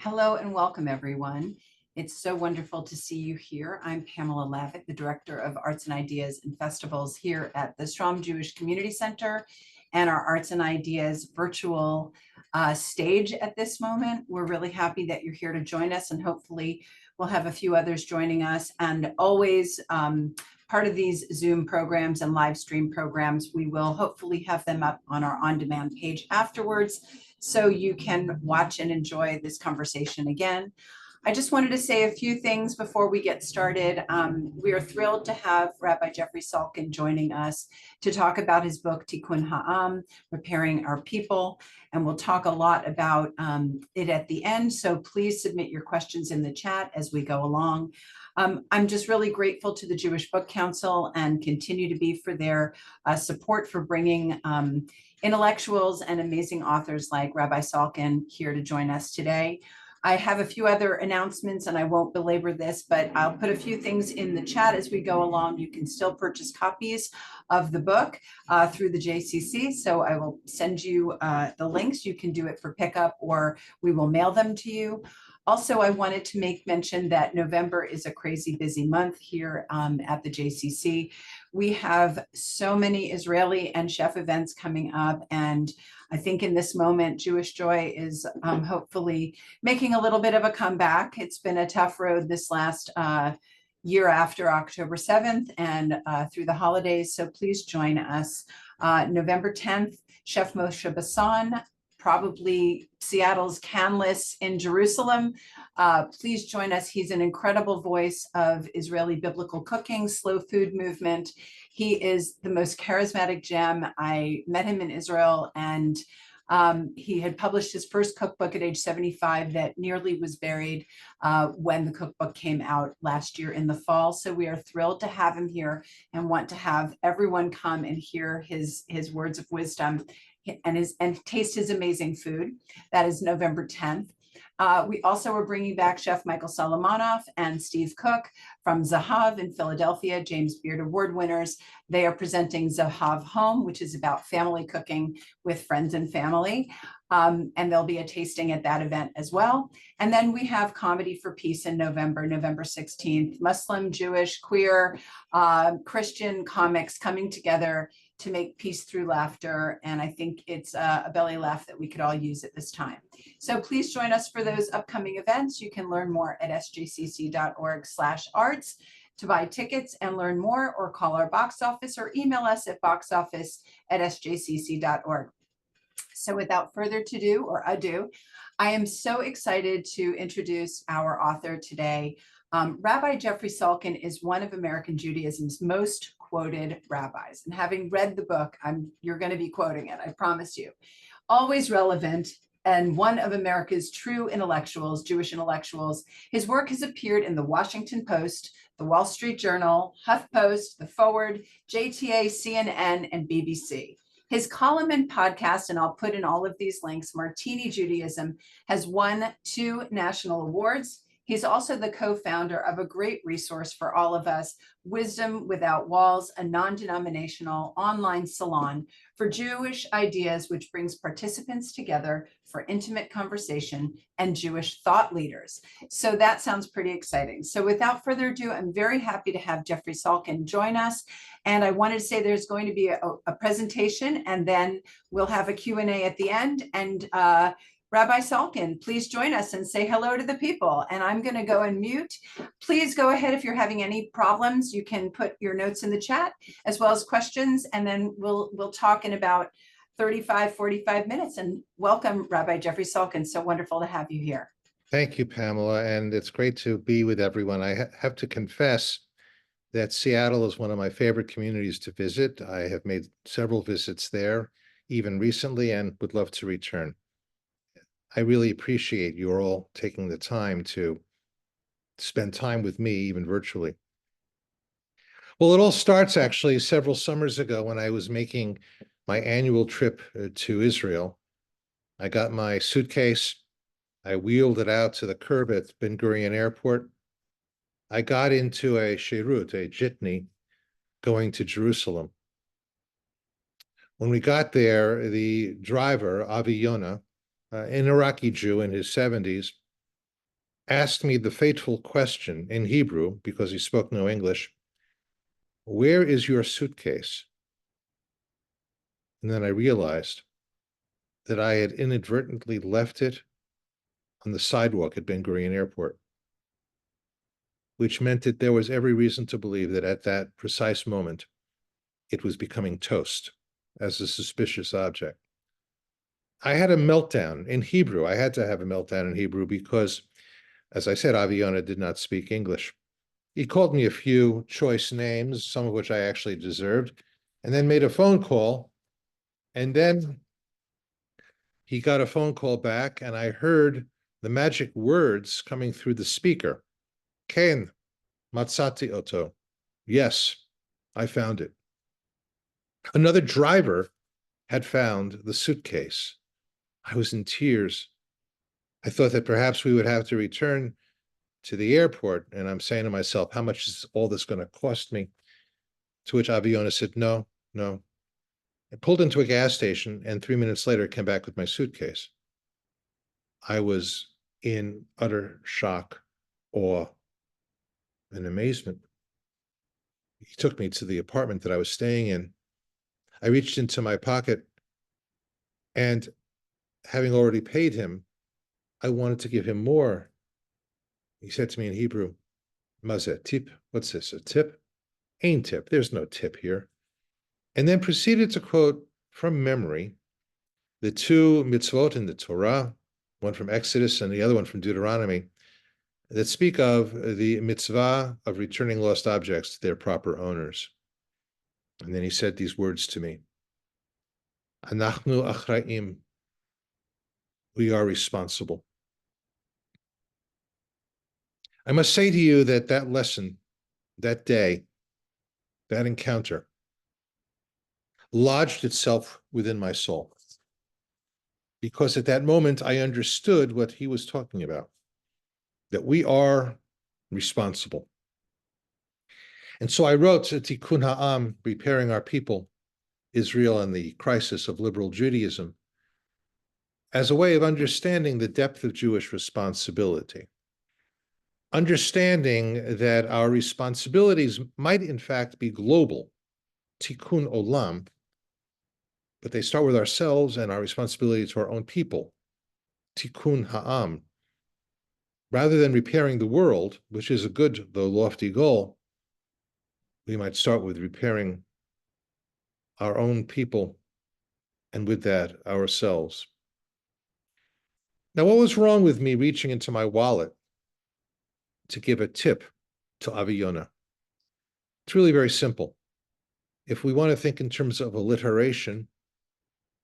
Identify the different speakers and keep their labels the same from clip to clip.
Speaker 1: Hello and welcome, everyone. It's so wonderful to see you here. I'm Pamela Lavitt, the Director of Arts and Ideas and Festivals here at the Strom Jewish Community Center and our Arts and Ideas virtual stage at this moment. We're really happy that you're here to join us, and hopefully we'll have a few others joining us. And always part of these Zoom programs and live stream programs, we will hopefully have them up on our on-demand page afterwards, so you can watch and enjoy this conversation again. I just wanted to say a few things before we get started. We are thrilled to have Rabbi Jeffrey Salkin joining us to talk about his book, Tikkun Ha'am, Repairing Our People. And we'll talk a lot about it at the end. So please submit your questions in the chat as we go along. I'm just really grateful to the Jewish Book Council and continue to be for their support for bringing intellectuals and amazing authors like Rabbi Salkin here to join us today. I have a few other announcements and I won't belabor this, but I'll put a few things in the chat as we go along. You can still purchase copies of the book through the JCC. So I will send you the links. You can do it for pickup or we will mail them to you. Also, I wanted to make mention that November is a crazy busy month here at the JCC. We have so many Israeli and chef events coming up, and I think in this moment, Jewish Joy is hopefully making a little bit of a comeback. It's been a tough road this last year after October 7th and through the holidays, so please join us. November 10th, Chef Moshe Bassan, probably Seattle's Canlis in Jerusalem. Please join us. He's an incredible voice of Israeli biblical cooking, slow food movement. He is the most charismatic gem. I met him in Israel, and he had published his first cookbook at age 75 that nearly was buried when the cookbook came out last year in the fall. So we are thrilled to have him here and want to have everyone come and hear his words of wisdom and taste his amazing food. That is November 10th. We also are bringing back Chef Michael Solomonoff and Steve Cook from Zahav in Philadelphia, James Beard Award winners. They are presenting Zahav Home, which is about family cooking with friends and family. And there'll be a tasting at that event as well. And then we have Comedy for Peace in November 16th, Muslim, Jewish, queer, Christian comics coming together to make peace through laughter. And I think it's a belly laugh that we could all use at this time. So please join us for those upcoming events. You can learn more at sjcc.org/arts to buy tickets and learn more, or call our box office or email us at boxoffice@sjcc.org. So without further ado, I am so excited to introduce our author today. Rabbi Jeffrey Salkin is one of American Judaism's most quoted rabbis. And having read the book, you're going to be quoting it, I promise you. Always relevant and one of America's true intellectuals, Jewish intellectuals. His work has appeared in the Washington Post, the Wall Street Journal, HuffPost, The Forward, JTA, CNN, and BBC. His column and podcast, and I'll put in all of these links, Martini Judaism, has won 2 national awards. He's also the co-founder of a great resource for all of us, Wisdom Without Walls, a non-denominational online salon for Jewish ideas, which brings participants together for intimate conversation and Jewish thought leaders. So that sounds pretty exciting. So without further ado, I'm very happy to have Jeffrey Salkin join us. And I wanted to say there's going to be a presentation, and then we'll have a Q&A at the end. And Rabbi Salkin, please join us and say hello to the people. And I'm going to go and mute. Please go ahead if you're having any problems. You can put your notes in the chat as well as questions, and then we'll talk in about 45 minutes. And welcome, Rabbi Jeffrey Salkin. So wonderful to have you here.
Speaker 2: Thank you, Pamela, and it's great to be with everyone. I have to confess that Seattle is one of my favorite communities to visit. I have made several visits there, even recently, and would love to return. I really appreciate you all taking the time to spend time with me, even virtually. Well, it all starts actually several summers ago when I was making my annual trip to Israel. I got my suitcase. I wheeled it out to the curb at Ben Gurion Airport. I got into a sherut, a jitney, going to Jerusalem. When we got there, the driver, Avi Yonah, an Iraqi Jew in his 70s, asked me the fateful question in Hebrew, because he spoke no English, "Where is your suitcase?" And then I realized that I had inadvertently left it on the sidewalk at Ben Gurion Airport, which meant that there was every reason to believe that at that precise moment, it was becoming toast as a suspicious object. I had a meltdown in Hebrew. I had to have a meltdown in Hebrew because, as I said, Aviona did not speak English. He called me a few choice names, some of which I actually deserved, and then made a phone call. And then he got a phone call back, and I heard the magic words coming through the speaker. Ken, matzati oto. Yes, I found it. Another driver had found the suitcase. I was in tears. I thought that perhaps we would have to return to the airport. And I'm saying to myself, how much is all this going to cost me? To which Aviona said, no, no. I pulled into a gas station, and 3 minutes later came back with my suitcase. I was in utter shock, awe, and amazement. He took me to the apartment that I was staying in. I reached into my pocket, and having already paid him, I wanted to give him more. He said to me in Hebrew, "Mazeh tip? What's this, a tip? Ain't tip. There's no tip here." And then proceeded to quote from memory the two mitzvot in the Torah, one from Exodus and the other one from Deuteronomy, that speak of the mitzvah of returning lost objects to their proper owners. And then he said these words to me, "Anachnu achra'im." We are responsible. I must say to you that that lesson, that day, that encounter, lodged itself within my soul. Because at that moment, I understood what he was talking about, that we are responsible. And so I wrote Tikkun Ha'am, Repairing Our People, Israel and the Crisis of Liberal Judaism, as a way of understanding the depth of Jewish responsibility. Understanding that our responsibilities might in fact be global, Tikkun Olam, but they start with ourselves and our responsibility to our own people, Tikkun Ha'am. Rather than repairing the world, which is a good though lofty goal, we might start with repairing our own people, and with that, ourselves. Now, what was wrong with me reaching into my wallet to give a tip to Aviona? It's really very simple. If we want to think in terms of alliteration,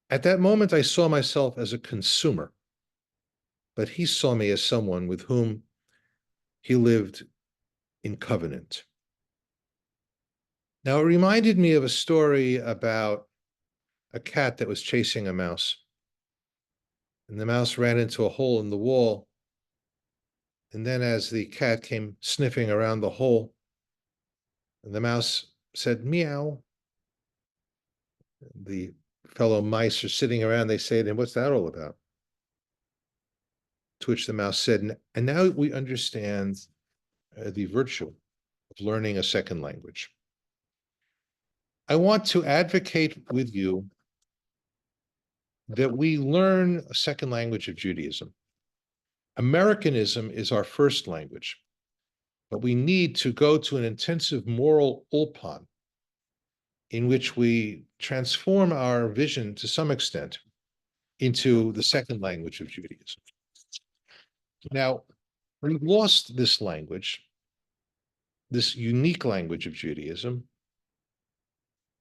Speaker 2: at that moment I saw myself as a consumer, but he saw me as someone with whom he lived in covenant. Now, it reminded me of a story about a cat that was chasing a mouse. And the mouse ran into a hole in the wall. And then as the cat came sniffing around the hole, the mouse said, "Meow." The fellow mice are sitting around. They say to him, "What's that all about?" To which the mouse said, "And now we understand the virtue of learning a second language. I want to advocate with you that we learn a second language of Judaism. Americanism is our first language, but we need to go to an intensive moral ulpan in which we transform our vision to some extent into the second language of Judaism. Now, we've lost this language, this unique language of Judaism,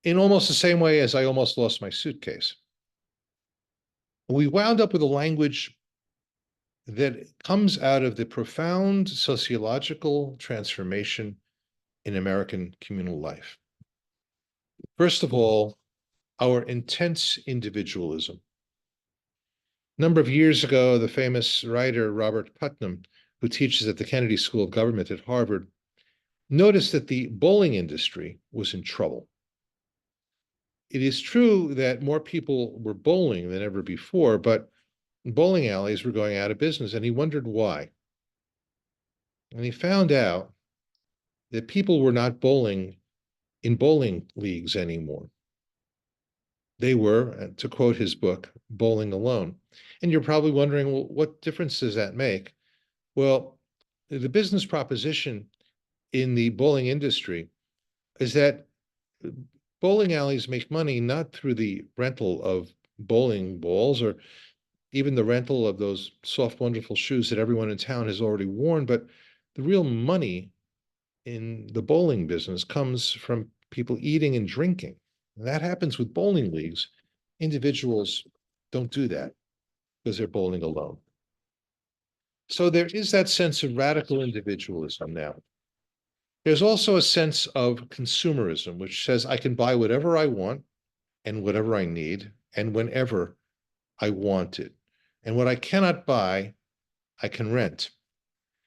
Speaker 2: in almost the same way as I almost lost my suitcase. We wound up with a language that comes out of the profound sociological transformation in American communal life. First of all, our intense individualism. A number of years ago, the famous writer Robert Putnam, who teaches at the Kennedy School of Government at Harvard, noticed that the bowling industry was in trouble. It is true that more people were bowling than ever before, but bowling alleys were going out of business, and he wondered why. And he found out that people were not bowling in bowling leagues anymore. They were, to quote his book, bowling alone. And you're probably wondering, well, what difference does that make? Well, the business proposition in the bowling industry is that bowling alleys make money not through the rental of bowling balls or even the rental of those soft, wonderful shoes that everyone in town has already worn, but the real money in the bowling business comes from people eating and drinking. And that happens with bowling leagues. Individuals don't do that because they're bowling alone. So there is that sense of radical individualism now. There's also a sense of consumerism, which says I can buy whatever I want and whatever I need and whenever I want it. And what I cannot buy, I can rent.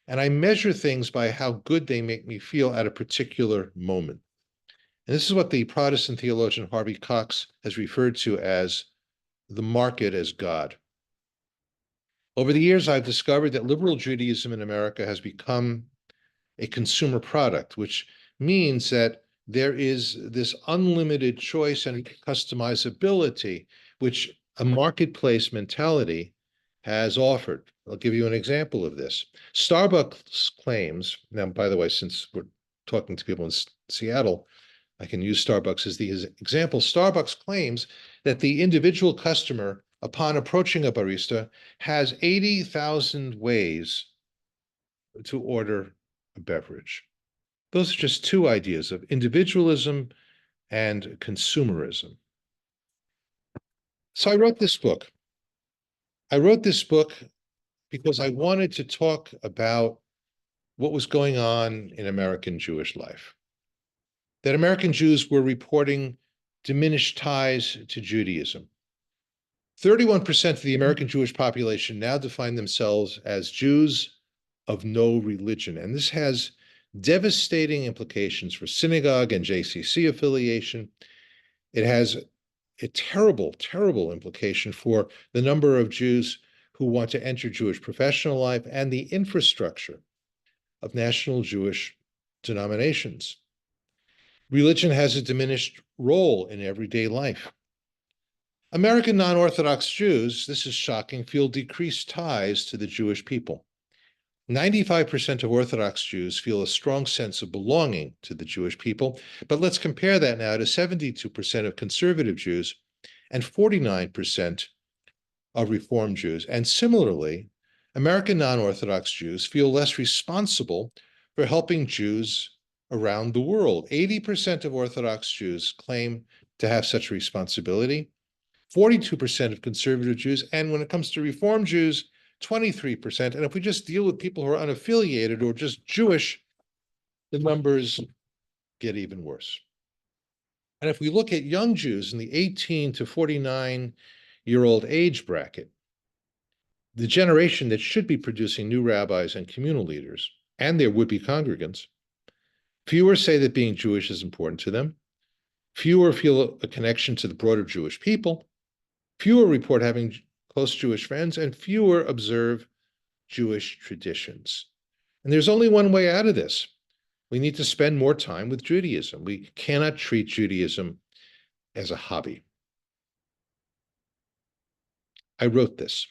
Speaker 2: And I measure things by how good they make me feel at a particular moment. And this is what the Protestant theologian Harvey Cox has referred to as the market as God. Over the years, I've discovered that liberal Judaism in America has become a consumer product, which means that there is this unlimited choice and customizability, which a marketplace mentality has offered. I'll give you an example of this. Starbucks claims, now, by the way, since we're talking to people in Seattle, I can use Starbucks as the example. Starbucks claims that the individual customer, upon approaching a barista, has 80,000 ways to order a beverage. Those are just two ideas of individualism and consumerism. So I wrote this book. I wrote this book because I wanted to talk about what was going on in American Jewish life. That American Jews were reporting diminished ties to Judaism. 31% of the American Jewish population now define themselves as Jews of no religion. And this has devastating implications for synagogue and JCC affiliation. It has a terrible, terrible implication for the number of Jews who want to enter Jewish professional life and the infrastructure of national Jewish denominations. Religion has a diminished role in everyday life. American non-Orthodox Jews, this is shocking, feel decreased ties to the Jewish people. 95% of Orthodox Jews feel a strong sense of belonging to the Jewish people, but let's compare that now to 72% of conservative Jews and 49% of Reform Jews. And similarly, American non-Orthodox Jews feel less responsible for helping Jews around the world. 80% of Orthodox Jews claim to have such responsibility, 42% of conservative Jews, and when it comes to Reform Jews, 23%. And if we just deal with people who are unaffiliated or just Jewish, the numbers get even worse. And if we look at young Jews in the 18 to 49-year-old age bracket, the generation that should be producing new rabbis and communal leaders and their would-be congregants, fewer say that being Jewish is important to them. Fewer feel a connection to the broader Jewish people. Fewer report having close Jewish friends, and fewer observe Jewish traditions. And there's only one way out of this. We need to spend more time with Judaism. We cannot treat Judaism as a hobby. I wrote this.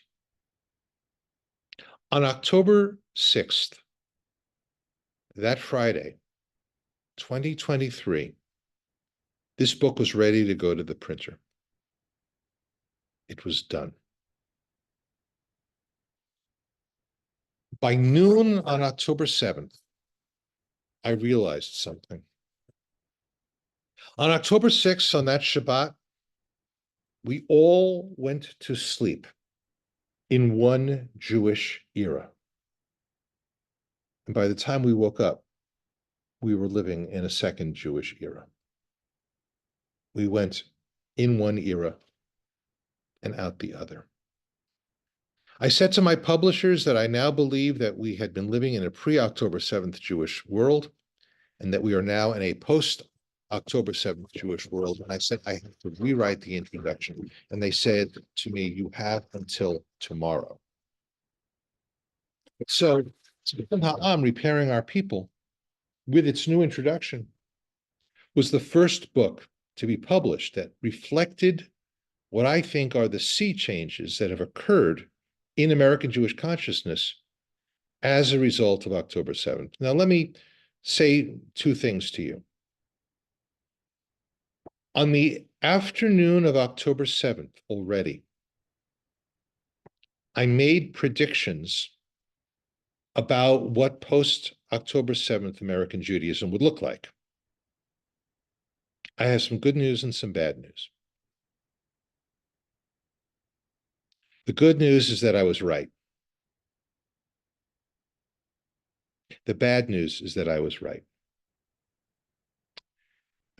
Speaker 2: On October 6th, that Friday, 2023, this book was ready to go to the printer. It was done. By noon on October 7th, I realized something. On October 6th, on that Shabbat, we all went to sleep in one Jewish era. And by the time we woke up, we were living in a second Jewish era. We went in one era and out the other. I said to my publishers that I now believe that we had been living in a pre-October 7th Jewish world and that we are now in a post-October 7th Jewish world. And I said, I have to rewrite the introduction. And they said to me, you have until tomorrow. So Tikkun Ha'am, Repairing Our People, with its new introduction, was the first book to be published that reflected what I think are the sea changes that have occurred in American Jewish consciousness as a result of October 7th. Now, let me say two things to you. On the afternoon of October 7th already, I made predictions about what post-October 7th American Judaism would look like. I have some good news and some bad news. The good news is that I was right. The bad news is that I was right.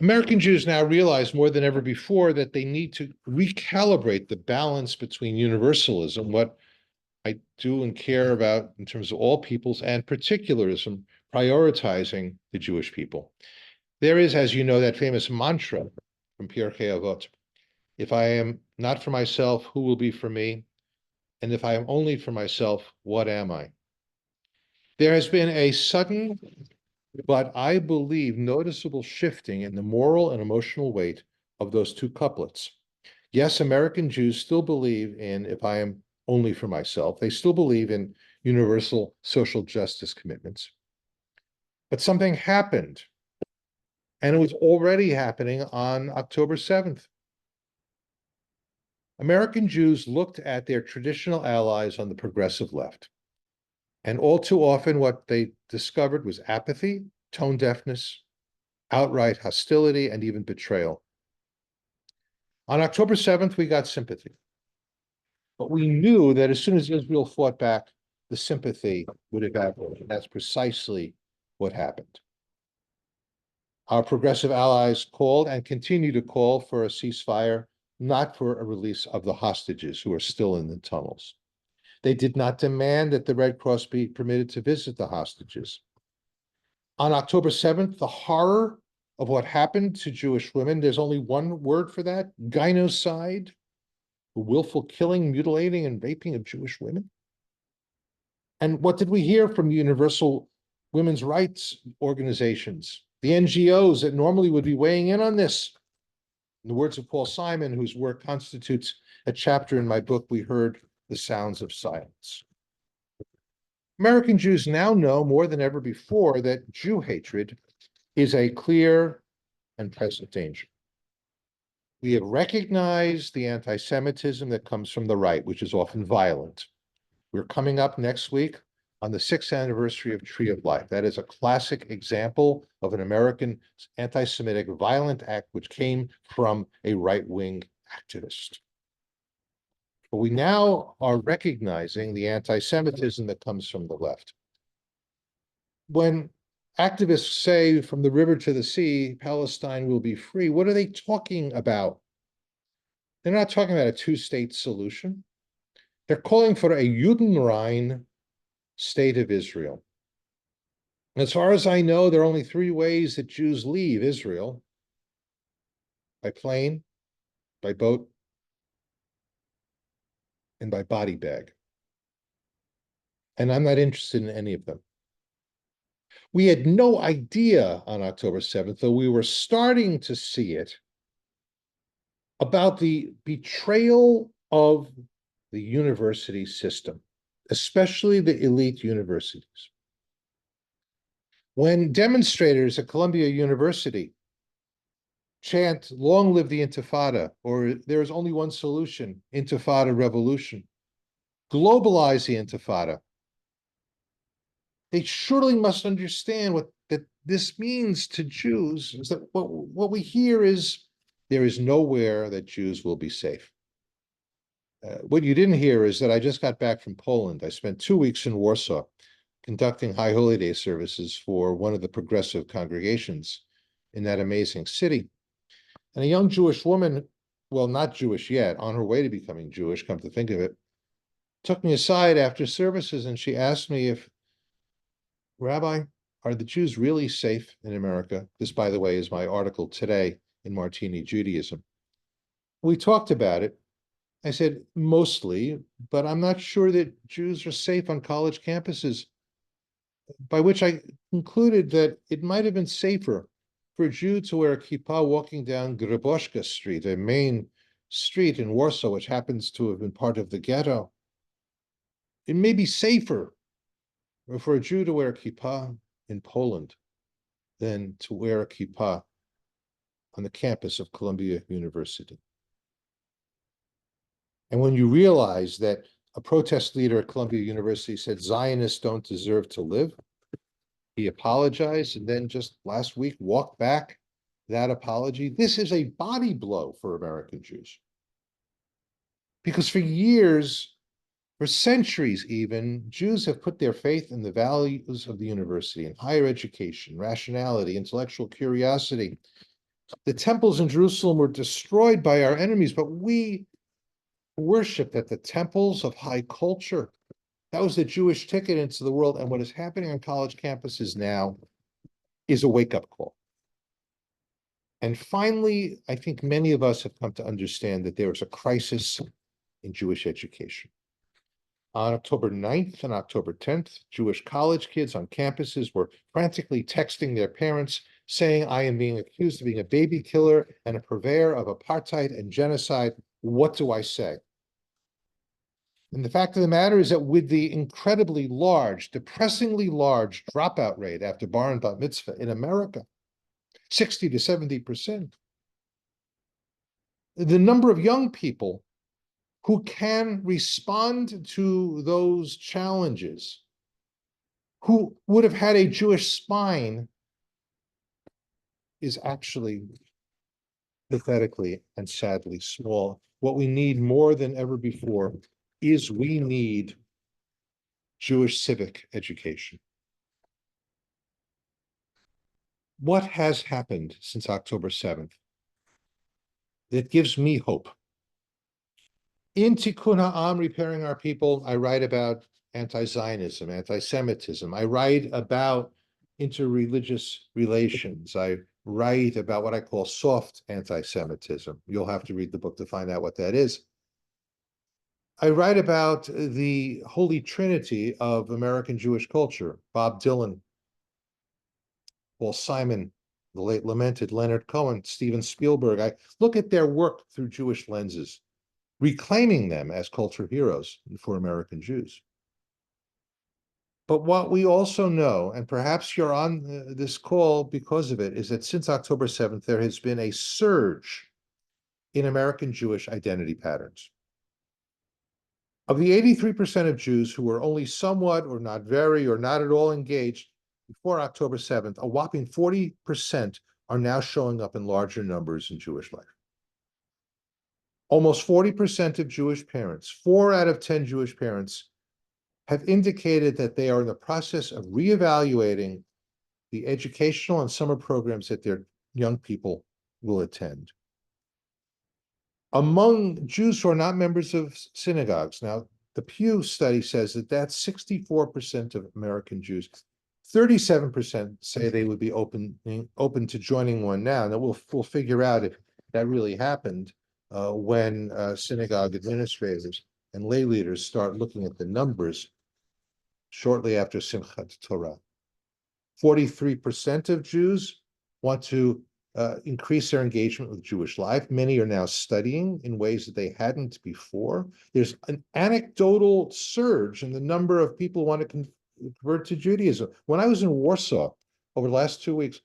Speaker 2: American Jews now realize more than ever before that they need to recalibrate the balance between universalism, what I do and care about in terms of all peoples, and particularism, prioritizing the Jewish people. There is, as you know, that famous mantra from Pirkei Avot: if I am not for myself, who will be for me? And if I am only for myself, what am I? There has been a sudden, but I believe noticeable shifting in the moral and emotional weight of those two couplets. Yes, American Jews still believe in if I am only for myself. They still believe in universal social justice commitments. But something happened, and it was already happening on October 7th. American Jews looked at their traditional allies on the progressive left, and all too often what they discovered was apathy, tone deafness, outright hostility, and even betrayal. On October 7th, we got sympathy. But we knew that as soon as Israel fought back, the sympathy would evaporate. That's precisely what happened. Our progressive allies called and continue to call for a ceasefire, not for a release of the hostages who are still in the tunnels. They did not demand that the Red Cross be permitted to visit the hostages. On October 7th, the horror of what happened to Jewish women, there's only one word for that: gynocide, the willful killing, mutilating, and raping of Jewish women. And what did we hear from universal women's rights organizations, the NGOs that normally would be weighing in on this? In the words of Paul Simon, whose work constitutes a chapter in my book, we heard the sounds of silence. American Jews now know more than ever before that Jew hatred is a clear and present danger. We have recognized the anti-Semitism that comes from the right, which is often violent. We're coming up next week on the 6th anniversary of Tree of Life. That is a classic example of an American anti-Semitic violent act which came from a right-wing activist. But we now are recognizing the anti-Semitism that comes from the left. When activists say from the river to the sea, Palestine will be free, what are they talking about? They're not talking about a two-state solution. They're calling for a Judenrein state of Israel. As far as I know, there are only three ways that Jews leave Israel: by plane, by boat, and by body bag. And I'm not interested in any of them. We had no idea on October 7th, though we were starting to see it, about the betrayal of the university system, especially the elite universities. When demonstrators at Columbia University chant, "Long live the Intifada," or "There is only one solution, Intifada revolution," globalize the Intifada, they surely must understand that this means to Jews. Is that what we hear is there is nowhere that Jews will be safe. What you didn't hear is that I just got back from Poland. I spent 2 weeks in Warsaw conducting High Holy Day services for one of the progressive congregations in that amazing city. And a young Jewish woman, well, not Jewish yet, on her way to becoming Jewish, come to think of it, took me aside after services and she asked me if, "Rabbi, are the Jews really safe in America?" This, by the way, is my article today in Martini Judaism. We talked about it. I said, "Mostly, but I'm not sure that Jews are safe on college campuses. by which I concluded that it might have been safer for a Jew to wear a kippah walking down Greboshka Street, a main street in Warsaw, which happens to have been part of the ghetto. It may be safer for a Jew to wear a kippah in Poland than to wear a kippah on the campus of Columbia University. And when you realize that a protest leader at Columbia University said Zionists don't deserve to live, he apologized and then just last week walked back that apology. This is a body blow for American Jews. Because for years, for centuries even, Jews have put their faith in the values of the university, in higher education, rationality, intellectual curiosity. The temples in Jerusalem were destroyed by our enemies, but we worshiped at the temples of high culture. That was the Jewish ticket into the world. And what is happening on college campuses now is a wake-up call. And finally, I think many of us have come to understand that there is a crisis in Jewish education. On October 9th and October 10th, Jewish college kids on campuses were frantically texting their parents saying, I am being accused of being a baby killer and a purveyor of apartheid and genocide. What do I say? And the fact of the matter is that with the incredibly large, depressingly large dropout rate after bar and bat mitzvah in America, 60 to 70%, the number of young people who can respond to those challenges, who would have had a Jewish spine, is actually pathetically and sadly small. What we need more than ever before is we need Jewish civic education. What has happened since October 7th that gives me hope? In Tikkun Ha'am, Repairing Our People, I write about anti-Zionism, anti-Semitism. I write about interreligious relations. I write about what I call soft anti-Semitism. You'll have to read the book to find out what that is. I write about the holy trinity of American Jewish culture: Bob Dylan, Paul Simon, the late lamented Leonard Cohen, Steven Spielberg. I look at their work through Jewish lenses, reclaiming them as culture heroes for American Jews. But what we also know, and perhaps you're on this call because of it, is that since October 7th, there has been a surge in American Jewish identity patterns. Of the 83% of Jews who were only somewhat or not very or not at all engaged before October 7th, a whopping 40% are now showing up in larger numbers in Jewish life. Almost 40% of Jewish parents, 4 out of 10 Jewish parents, have indicated that they are in the process of reevaluating the educational and summer programs that their young people will attend. Among Jews who are not members of synagogues, now the Pew study says that that's 64% of American Jews. 37% say they would be open to joining one now. Now we'll figure out if that really happened when synagogue administrators and lay leaders start looking at the numbers shortly after Simchat Torah. 43% of Jews want to increase their engagement with Jewish life. Many are now studying in ways that they hadn't before. There's an anecdotal surge in the number of people who want to convert to Judaism. When I was in Warsaw over the last 2 weeks,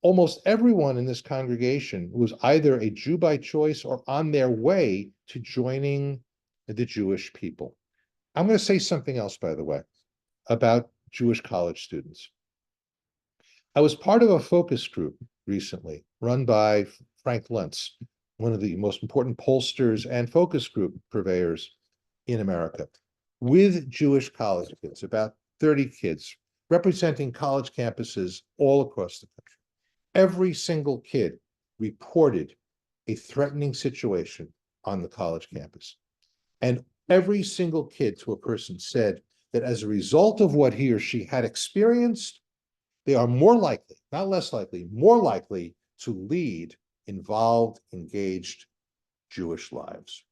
Speaker 2: almost everyone in this congregation was either a Jew by choice or on their way to joining the Jewish people. I'm going to say something else, by the way, about Jewish college students. I was part of a focus group recently run by Frank Lentz, one of the most important pollsters and focus group purveyors in America, with Jewish college kids, about 30 kids, representing college campuses all across the country. Every single kid reported a threatening situation on the college campus. And every single kid to a person said that as a result of what he or she had experienced, they are more likely, not less likely, more likely to lead involved, engaged Jewish lives.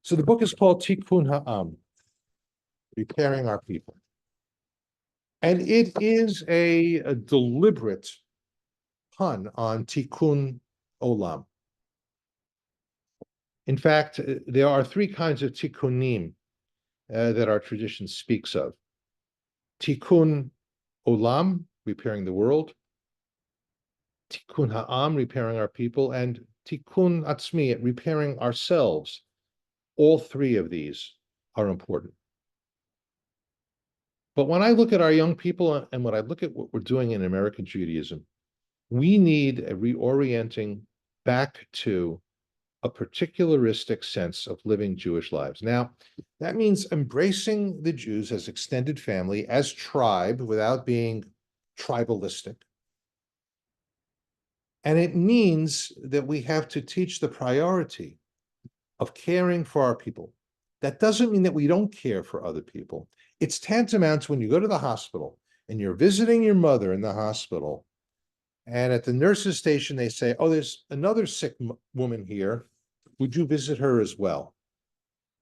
Speaker 2: So the book is called Tikkun Ha'am, repairing our people. And it is a deliberate pun on Tikkun Olam. In fact, there are three kinds of tikkunim that our tradition speaks of. Tikkun Olam, repairing the world. Tikkun Ha'am, repairing our people. And Tikkun Atzmi, repairing ourselves. All three of these are important. But when I look at our young people and when I look at what we're doing in American Judaism, we need a reorienting back to a particularistic sense of living Jewish lives. Now, that means embracing the Jews as extended family, as tribe, without being tribalistic. And it means that we have to teach the priority of caring for our people. That doesn't mean that we don't care for other people. It's tantamount to when you go to the hospital and you're visiting your mother in the hospital, and at the nurse's station, they say, oh, there's another sick woman here. Would you visit her as well?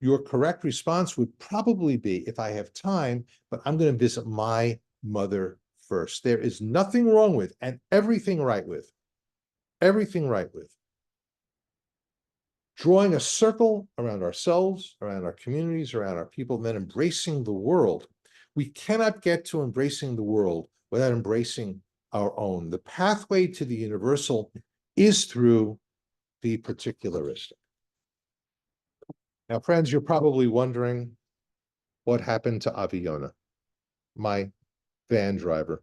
Speaker 2: Your correct response would probably be, if I have time, but I'm going to visit my mother first. There is nothing wrong with, and everything right with, drawing a circle around ourselves, around our communities, around our people, and then embracing the world. We cannot get to embracing the world without embracing our own. The pathway to the universal is through the particularistic. Now, friends, you're probably wondering what happened to Avi Yonah, my van driver.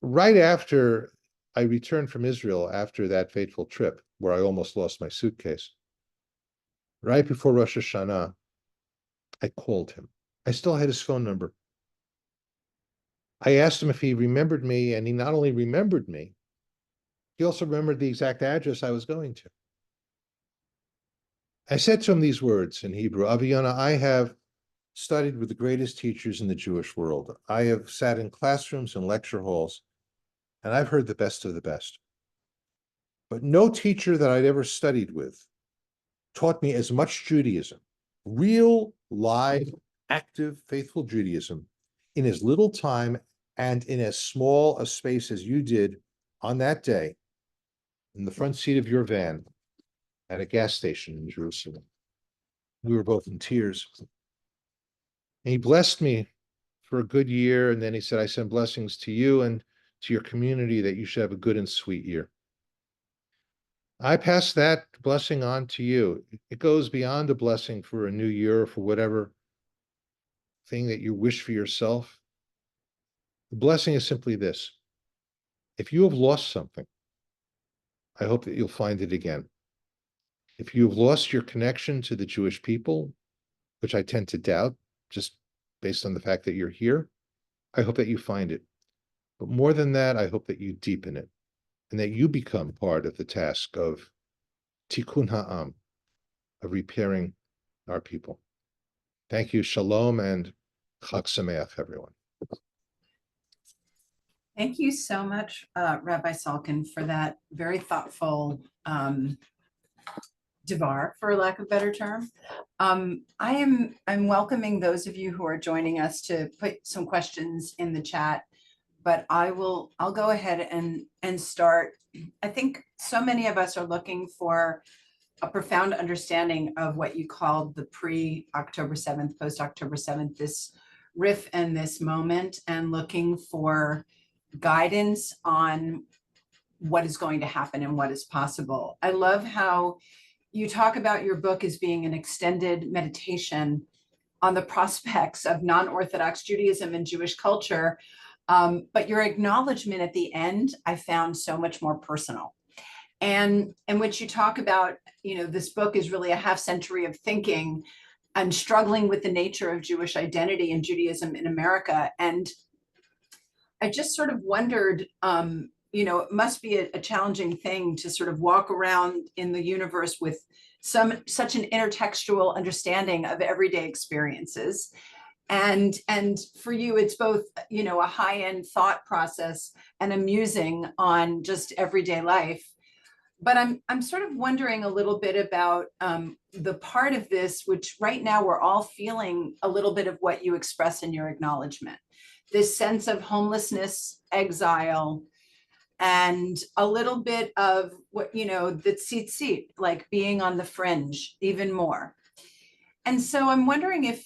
Speaker 2: Right after I returned from Israel after that fateful trip, where I almost lost my suitcase, right before Rosh Hashanah, I called him. I still had his phone number. I asked him if he remembered me, and he not only remembered me, he also remembered the exact address I was going to. I said to him these words in Hebrew, Avi Yonah, I have studied with the greatest teachers in the Jewish world. I have sat in classrooms and lecture halls, and I've heard the best of the best. But no teacher that I'd ever studied with taught me as much Judaism, real, live, active, faithful Judaism, in as little time and in as small a space as you did on that day in the front seat of your van at a gas station in Jerusalem. We were both in tears. And he blessed me for a good year. And then he said, I send blessings to you and to your community that you should have a good and sweet year. I pass that blessing on to you. It goes beyond a blessing for a new year or for whatever thing that you wish for yourself. The blessing is simply this. If you have lost something, I hope that you'll find it again. If you have lost your connection to the Jewish people, which I tend to doubt, just based on the fact that you're here, I hope that you find it. But more than that, I hope that you deepen it and that you become part of the task of Tikkun Ha'am, of repairing our people. Thank you. Shalom and Chag Sameach, everyone.
Speaker 1: Thank you so much, Rabbi Salkin, for that very thoughtful devar, for lack of a better term. I'm welcoming those of you who are joining us to put some questions in the chat, but I'll go ahead and start. I think so many of us are looking for a profound understanding of what you called the pre-October 7th, post-October 7th, this riff and this moment, and looking for guidance on what is going to happen and what is possible. I love how you talk about your book as being an extended meditation on the prospects of non-Orthodox Judaism and Jewish culture. But your acknowledgement at the end, I found so much more personal. And which you talk about, this book is really a half century of thinking and struggling with the nature of Jewish identity and Judaism in America. And I just sort of wondered, it must be a challenging thing to sort of walk around in the universe with such an intertextual understanding of everyday experiences. And for you, it's both, a high-end thought process and a musing on just everyday life. But I'm sort of wondering a little bit about the part of this, which right now we're all feeling a little bit of what you express in your acknowledgement, this sense of homelessness, exile, and a little bit of what, the tzitzit, like being on the fringe even more. And so I'm wondering if,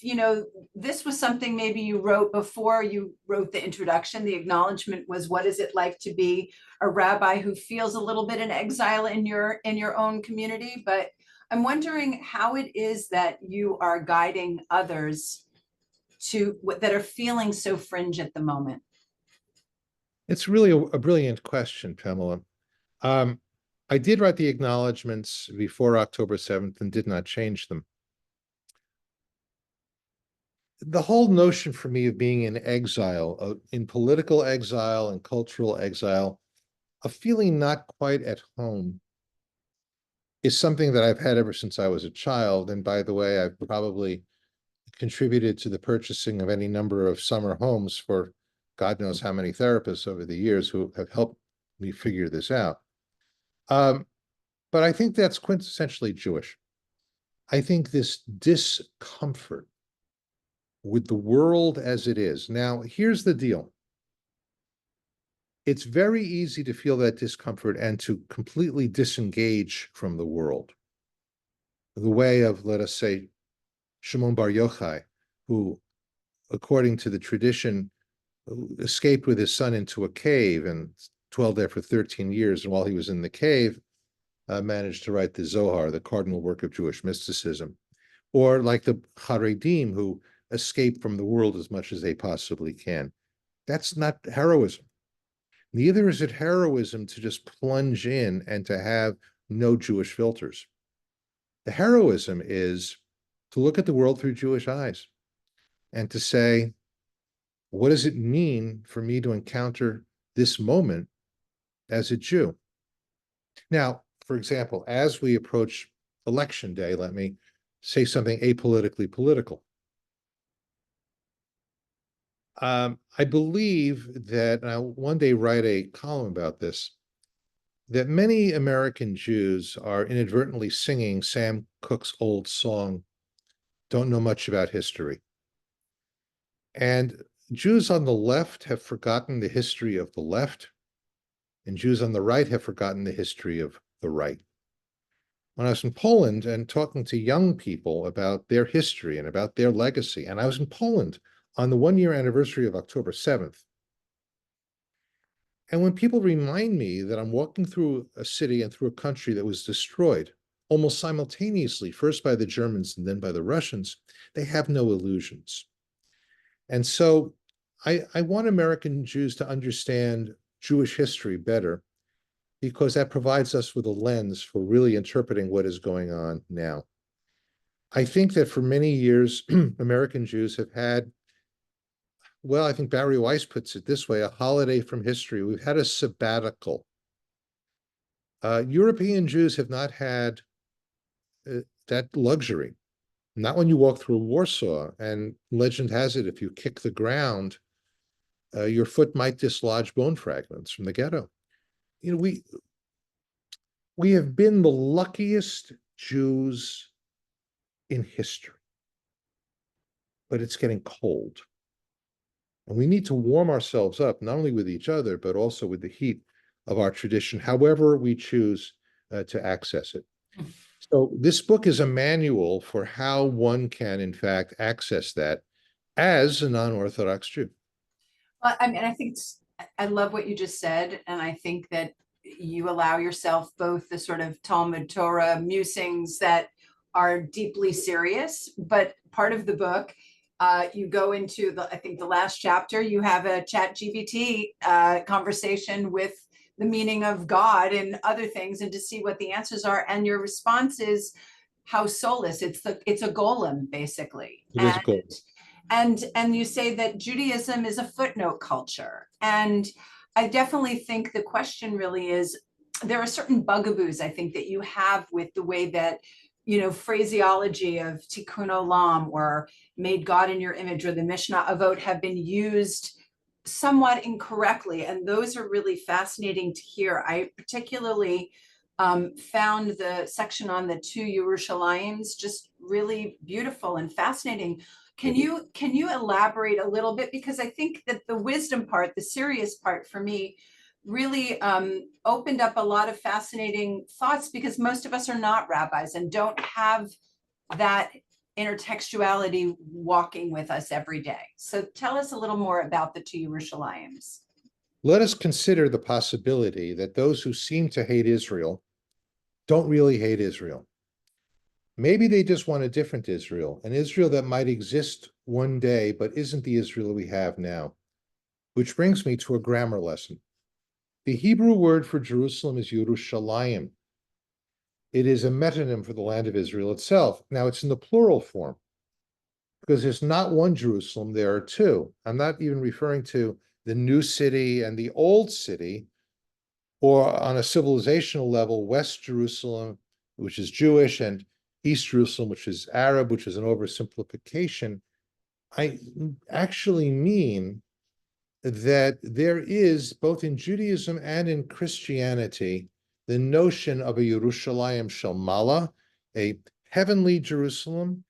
Speaker 1: this was something maybe you wrote before you wrote the introduction. The acknowledgement was, what is it like to be a rabbi who feels a little bit in exile in your own community? But I'm wondering how it is that you are guiding others that are feeling so fringe at the moment.
Speaker 2: It's really a brilliant question, Pamela. I did write the acknowledgements before October 7th and did not change them. The whole notion for me of being in exile, in political exile and cultural exile, a feeling not quite at home, is something that I've had ever since I was a child. And by the way, I've probably contributed to the purchasing of any number of summer homes for God knows how many therapists over the years who have helped me figure this out. But I think that's quintessentially Jewish. I think this discomfort with the world as it is. Now, here's the deal. It's very easy to feel that discomfort and to completely disengage from the world. The way of, let us say, Shimon Bar Yochai, who, according to the tradition, escaped with his son into a cave and dwelled there for 13 years. And while he was in the cave, managed to write the Zohar, the cardinal work of Jewish mysticism. Or like the Haredim, who escape from the world as much as they possibly can. That's not heroism. Neither is it heroism to just plunge in and to have no Jewish filters. The heroism is to look at the world through Jewish eyes and to say, what does it mean for me to encounter this moment as a Jew? Now, for example, as we approach election day, let me say something apolitically political. I believe that, and I'll one day write a column about this, that many American Jews are inadvertently singing Sam Cooke's old song, Don't Know Much About History. And Jews on the left have forgotten the history of the left, and Jews on the right have forgotten the history of the right. When I was in Poland and talking to young people about their history and about their legacy, and I was in Poland on the one-year anniversary of October 7th. And when people remind me that I'm walking through a city and through a country that was destroyed almost simultaneously, first by the Germans and then by the Russians, they have no illusions. And so I want American Jews to understand Jewish history better, because that provides us with a lens for really interpreting what is going on now. I think that for many years, American Jews have had, well, I think Barry Weiss puts it this way, a holiday from history. We've had a sabbatical. European Jews have not had that luxury. Not when you walk through Warsaw, and legend has it, if you kick the ground, your foot might dislodge bone fragments from the ghetto. You know, we have been the luckiest Jews in history, but it's getting cold. And we need to warm ourselves up, not only with each other, but also with the heat of our tradition, however we choose to access it. So this book is a manual for how one can, in fact, access that as a non-Orthodox Jew.
Speaker 1: Well, I mean, I love what you just said. And I think that you allow yourself both the sort of Talmud Torah musings that are deeply serious, but part of the book, you go into I think the last chapter, you have a ChatGPT conversation with the meaning of God and other things, and to see what the answers are. And your response is how soulless. It's a golem, basically.
Speaker 2: It is a golem.
Speaker 1: And you say that Judaism is a footnote culture. And I definitely think the question really is, there are certain bugaboos, I think, that you have with the way that, phraseology of Tikkun Ha'am or made God in your image or the Mishnah Avot have been used somewhat incorrectly. And those are really fascinating to hear. I particularly found the section on the two Yerushalayim's just really beautiful and fascinating. Can you elaborate a little bit? Because I think that the wisdom part, the serious part for me, really opened up a lot of fascinating thoughts, because most of us are not rabbis and don't have that intertextuality walking with us every day. So tell us a little more about the two Yerushalayim's.
Speaker 2: Let us consider the possibility that those who seem to hate Israel don't really hate Israel. Maybe they just want a different Israel, an Israel that might exist one day, but isn't the Israel we have now. Which brings me to a grammar lesson. The Hebrew word for Jerusalem is Yerushalayim. It is a metonym for the land of Israel itself. Now, it's in the plural form, because there's not one Jerusalem, there are two. I'm not even referring to the new city and the old city, or on a civilizational level, West Jerusalem, which is Jewish, and East Jerusalem, which is Arab, which is an oversimplification. I actually mean that there is, both in Judaism and in Christianity, the notion of a Yerushalayim Shel Mala, a heavenly Jerusalem,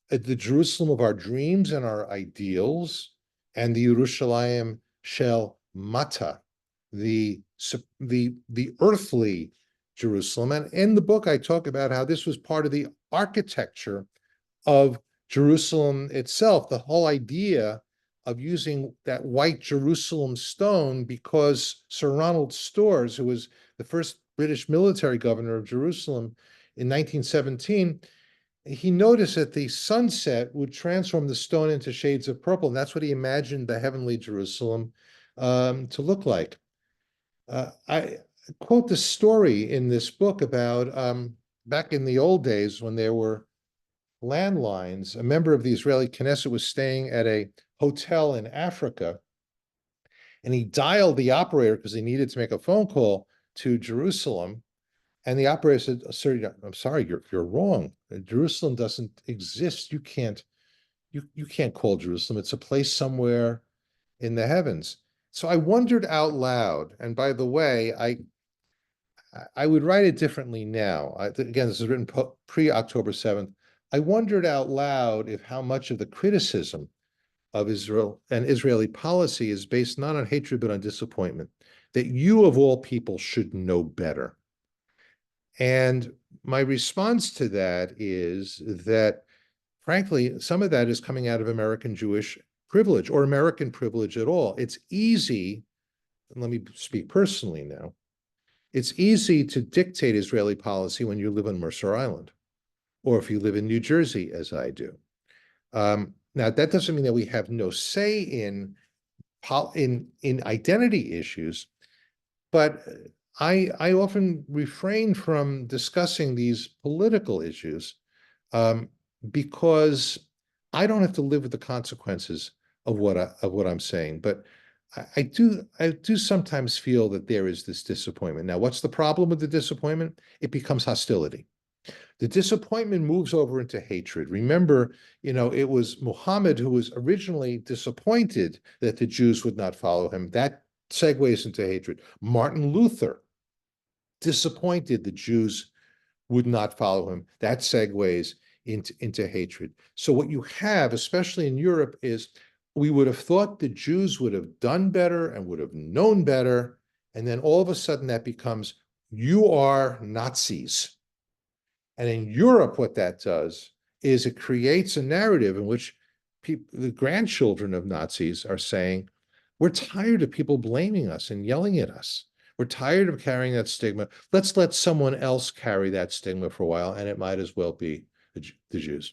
Speaker 2: the Jerusalem of our dreams and our ideals, and the Yerushalayim Shel Mata, the earthly Jerusalem. And in the book, I talk about how this was part of the architecture of Jerusalem itself, the whole idea of using that white Jerusalem stone, because Sir Ronald Storrs, who was the first British military governor of Jerusalem in 1917, he noticed that the sunset would transform the stone into shades of purple, and that's what he imagined the heavenly Jerusalem to look like. I quote the story in this book about back in the old days when there were landlines. A member of the Israeli Knesset was staying at a hotel in Africa, and he dialed the operator because he needed to make a phone call to Jerusalem. And the operator said, "Sir, I'm sorry, you're wrong. Jerusalem doesn't exist. You can't call Jerusalem. It's a place somewhere in the heavens." So I wondered out loud, and by the way, I would write it differently now. Again, this is written pre-October 7th. I wondered out loud if how much of the criticism of Israel and Israeli policy is based not on hatred, but on disappointment, that you of all people should know better. And my response to that is that, frankly, some of that is coming out of American Jewish privilege, or American privilege at all. It's easy, and let me speak personally now, it's easy to dictate Israeli policy when you live on Mercer Island, or if you live in New Jersey, as I do. Now, that doesn't mean that we have no say in identity issues, but I often refrain from discussing these political issues because I don't have to live with the consequences of what I'm saying. But I do sometimes feel that there is this disappointment. Now, what's the problem with the disappointment? It becomes hostility. The disappointment moves over into hatred. Remember, it was Muhammad who was originally disappointed that the Jews would not follow him. That segues into hatred. Martin Luther, disappointed the Jews would not follow him. That segues into hatred. So what you have, especially in Europe, is we would have thought the Jews would have done better and would have known better. And then all of a sudden that becomes, you are Nazis. And in Europe, what that does is it creates a narrative in which the grandchildren of Nazis are saying, we're tired of people blaming us and yelling at us. We're tired of carrying that stigma. Let's let someone else carry that stigma for a while, and it might as well be the Jews.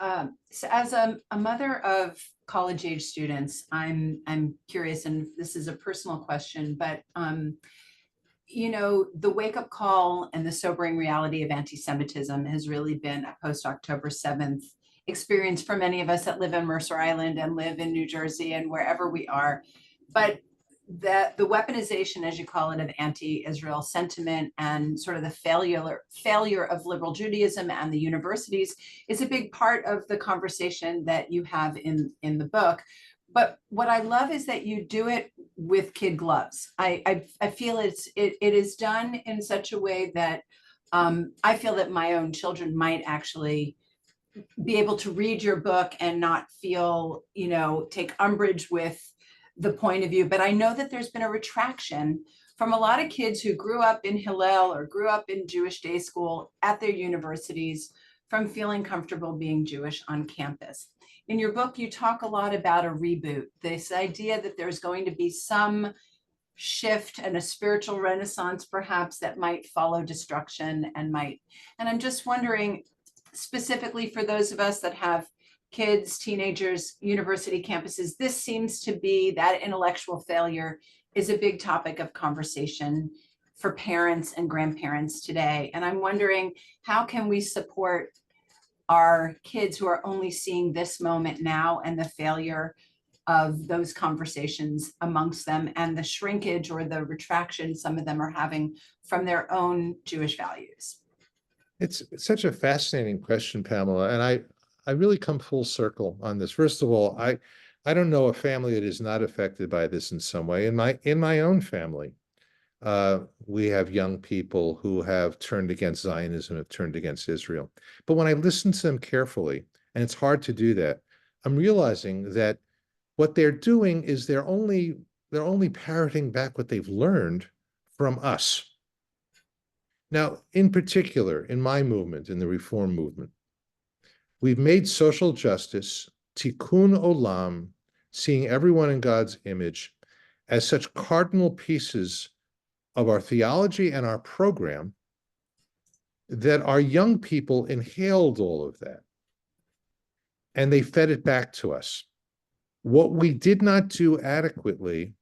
Speaker 1: So as a mother of college-age students, I'm curious, and this is a personal question, but the wake-up call and the sobering reality of anti-Semitism has really been a post-October 7th experience for many of us that live in Mercer Island and live in New Jersey and wherever we are. But the weaponization, as you call it, of anti-Israel sentiment and sort of the failure of liberal Judaism and the universities is a big part of the conversation that you have in the book. But what I love is that you do it with kid gloves. I feel it is done in such a way that I feel that my own children might actually be able to read your book and not feel, take umbrage with the point of view. But I know that there's been a retraction from a lot of kids who grew up in Hillel or grew up in Jewish day school at their universities from feeling comfortable being Jewish on campus. In your book, you talk a lot about a reboot, this idea that there's going to be some shift and a spiritual renaissance perhaps that might follow destruction and I'm just wondering, specifically for those of us that have kids, teenagers, university campuses, this seems to be that intellectual failure is a big topic of conversation for parents and grandparents today. And I'm wondering, how can we support our kids who are only seeing this moment now and the failure of those conversations amongst them and the shrinkage or the retraction some of them are having from their own Jewish values?
Speaker 2: It's such a fascinating question, Pamela, and I really come full circle on this. First of all, I don't know a family that is not affected by this in some way. In my own family, we have young people who have turned against Zionism, have turned against Israel. But when I listen to them carefully, and it's hard to do that, I'm realizing that what they're doing is they're only parroting back what they've learned from us. Now, in particular, in my movement, in the Reform movement, we've made social justice, Tikkun Olam, seeing everyone in God's image, as such cardinal pieces of our theology and our program that our young people inhaled all of that and they fed it back to us. What we did not do adequately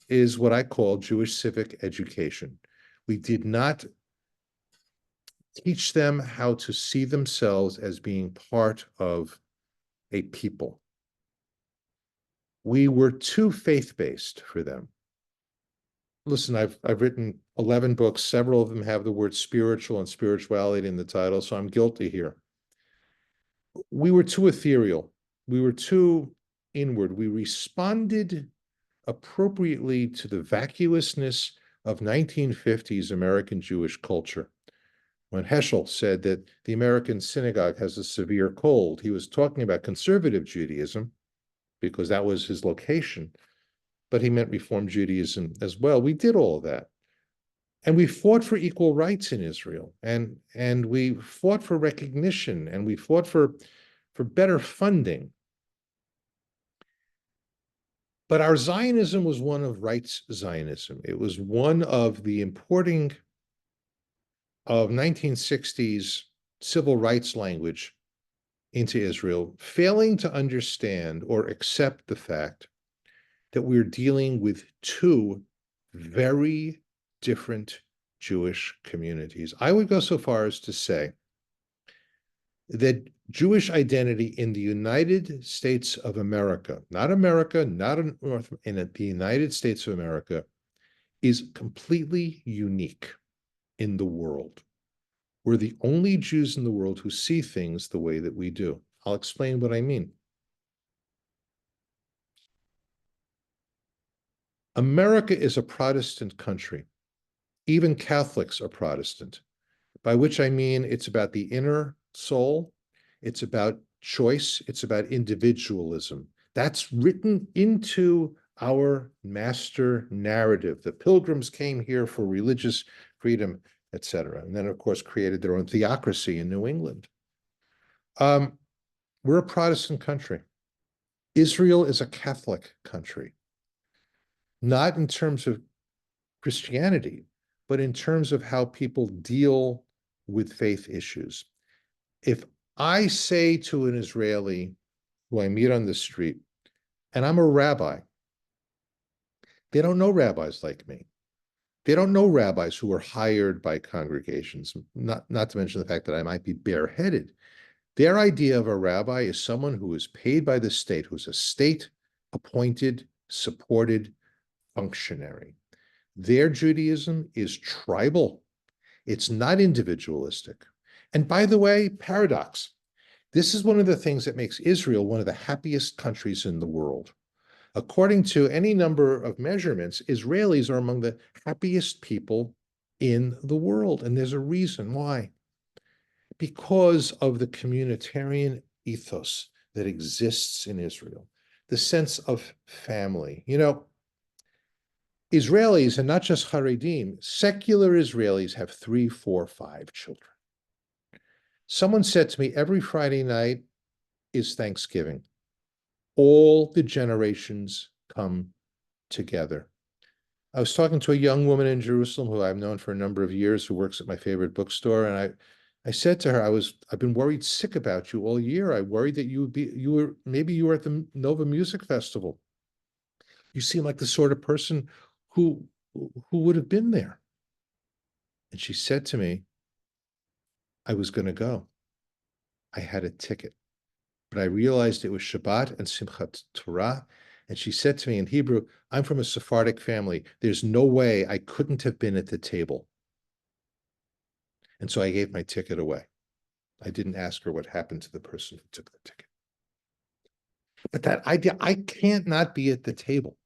Speaker 2: is what I call Jewish civic education. We did not teach them how to see themselves as being part of a people. We were too faith-based for them. Listen, I've written 11 books. Several of them have the word spiritual and spirituality in the title, so I'm guilty here. We were too ethereal. We were too inward. We responded appropriately to the vacuousness of 1950s American Jewish culture. When Heschel said that the American synagogue has a severe cold, he was talking about conservative Judaism because that was his location, but he meant Reform Judaism as well. We did all of that. And we fought for equal rights in Israel, and we fought for recognition, and we fought for better funding. But our Zionism was one of rights Zionism. It was one of the importing of 1960s civil rights language into Israel, failing to understand or accept the fact that we're dealing with two very different Jewish communities. I would go so far as to say that Jewish identity in the United States of America, not America, not in the United States of America, is completely unique in the world. We're the only Jews in the world who see things the way that we do. I'll explain what I mean. America is a Protestant country. Even Catholics are Protestant, by which I mean it's about the inner soul, it's about choice, it's about individualism. That's written into our master narrative. The Pilgrims came here for religious freedom, etc. And then, of course, created their own theocracy in New England. We're a Protestant country. Israel is a Catholic country, not in terms of Christianity, but in terms of how people deal with faith issues. If I say to an Israeli who I meet on the street, and I'm a rabbi, they don't know rabbis like me. They don't know rabbis who are hired by congregations, not to mention the fact that I might be bareheaded. Their idea of a rabbi is someone who is paid by the state, who's a state-appointed, supported functionary. Their Judaism is tribal. It's not individualistic. And by the way, paradox. This is one of the things that makes Israel one of the happiest countries in the world. According to any number of measurements, Israelis are among the happiest people in the world. And there's a reason why. Because of the communitarian ethos that exists in Israel, the sense of family. You know, Israelis, and not just Haredim, secular Israelis have 3, 4, 5 children. Someone said to me, every Friday night is Thanksgiving. All the generations come together. I was talking to a young woman in Jerusalem who I've known for a number of years, who works at my favorite bookstore, and I said to her, I've been worried sick about you all year. I worried that maybe you were at the Nova Music Festival. You seem like the sort of person who would have been there. And she said to me, I was going to go. I had a ticket, but I realized it was Shabbat and Simchat Torah. And she said to me in Hebrew, I'm from a Sephardic family. There's no way I couldn't have been at the table. And so I gave my ticket away. I didn't ask her what happened to the person who took the ticket. But that idea, I can't not be at the table.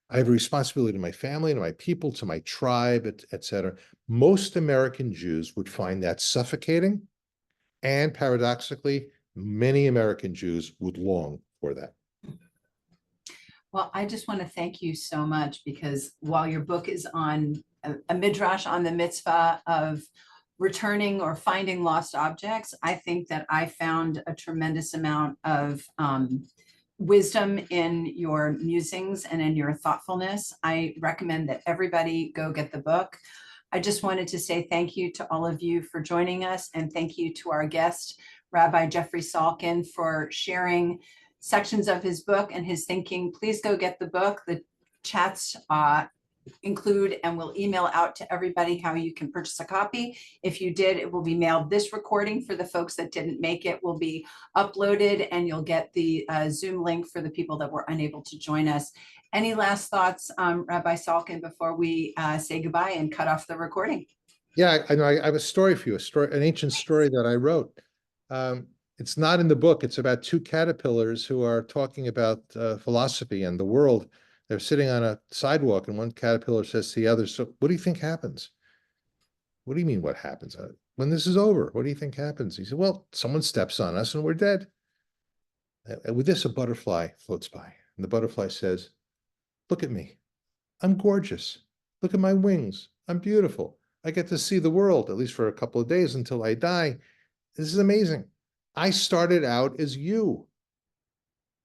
Speaker 2: I have a responsibility to my family, to my people, to my tribe, et cetera. Most American Jews would find that suffocating. And paradoxically, many American Jews would long for that.
Speaker 1: Well, I just want to thank you so much, because while your book is on a midrash on the mitzvah of returning or finding lost objects, I think that I found a tremendous amount of wisdom in your musings and in your thoughtfulness. I recommend that everybody go get the book. I just wanted to say thank you to all of you for joining us, and thank you to our guest, Rabbi Jeffrey Salkin, for sharing sections of his book and his thinking. Please go get the book. The chats include, and we'll email out to everybody how you can purchase a copy. If you did, it will be mailed. This recording, for the folks that didn't make it, will be uploaded, and you'll get the Zoom link for the people that were unable to join us. Any last thoughts, Rabbi Salkin, before we say goodbye and cut off the recording?
Speaker 2: Yeah, I know. I have a story for you, an ancient story that I wrote. It's not in the book. It's about 2 caterpillars who are talking about philosophy and the world. They're sitting on a sidewalk, and one caterpillar says to the other, so what do you think happens? What do you mean what happens? When this is over, what do you think happens? He said, well, someone steps on us and we're dead. And with this, a butterfly floats by. And the butterfly says, look at me. I'm gorgeous. Look at my wings. I'm beautiful. I get to see the world, at least for a couple of days until I die. This is amazing. I started out as you.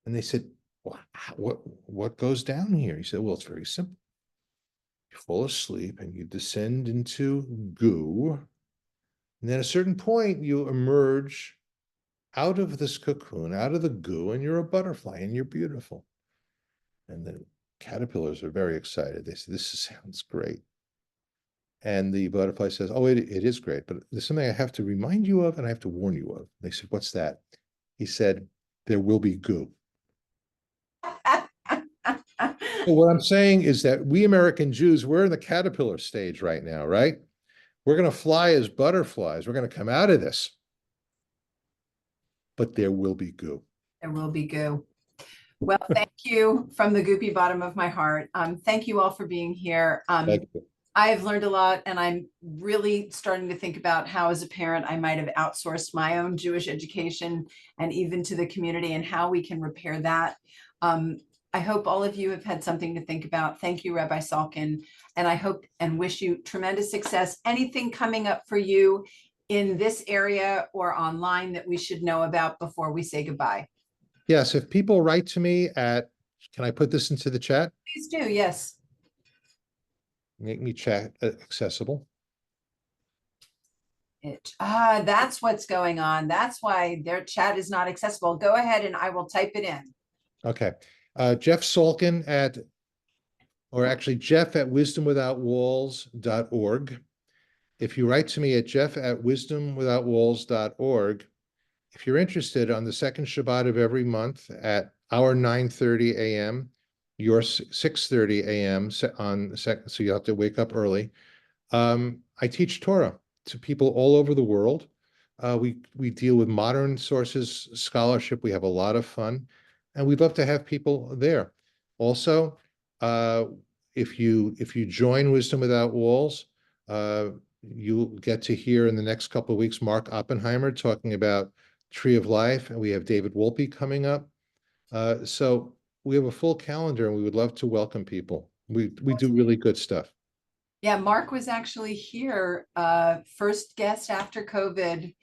Speaker 2: And they said, well, what goes down here? He said, well, it's very simple. You fall asleep and you descend into goo. And then at a certain point, you emerge out of this cocoon, out of the goo, and you're a butterfly and you're beautiful. And the caterpillars are very excited. They say, this sounds great. And the butterfly says, oh, it is great, but there's something I have to remind you of and I have to warn you of. They said, what's that? He said, there will be goo. So what I'm saying is that we American Jews, we're in the caterpillar stage right now, right? We're going to fly as butterflies. We're going to come out of this. But there will be goo.
Speaker 1: There will be goo. Well, thank you from the goopy bottom of my heart. Thank you all for being here.
Speaker 2: Thank you.
Speaker 1: I have learned a lot, and I'm really starting to think about how, as a parent, I might have outsourced my own Jewish education and even to the community, and how we can repair that. I hope all of you have had something to think about. Thank you, Rabbi Salkin, and I hope and wish you tremendous success. Anything coming up for you in this area or online that we should know about before we say goodbye?
Speaker 2: Yes, if people write to me at, can I put this into the chat?
Speaker 1: Please do, yes.
Speaker 2: Make me chat accessible.
Speaker 1: That's what's going on. That's why their chat is not accessible. Go ahead and I will type it in.
Speaker 2: Okay. Jeff Salkin or actually Jeff at wisdomwithoutwalls.org. If you write to me at jeff@wisdomwithoutwalls.org, if you're interested, on the second Shabbat of every month at our 9:30 a.m., your 6:30 a.m. on the second, so you have to wake up early. I teach Torah to people all over the world. We deal with modern sources, scholarship. We have a lot of fun, and we'd love to have people there. Also, if you join Wisdom Without Walls, you'll get to hear in the next couple of weeks Mark Oppenheimer talking about Tree of Life, and we have David Wolpe coming up. So we have a full calendar, and we would love to welcome people. We do really good stuff.
Speaker 1: Yeah, Mark was actually here, first guest after COVID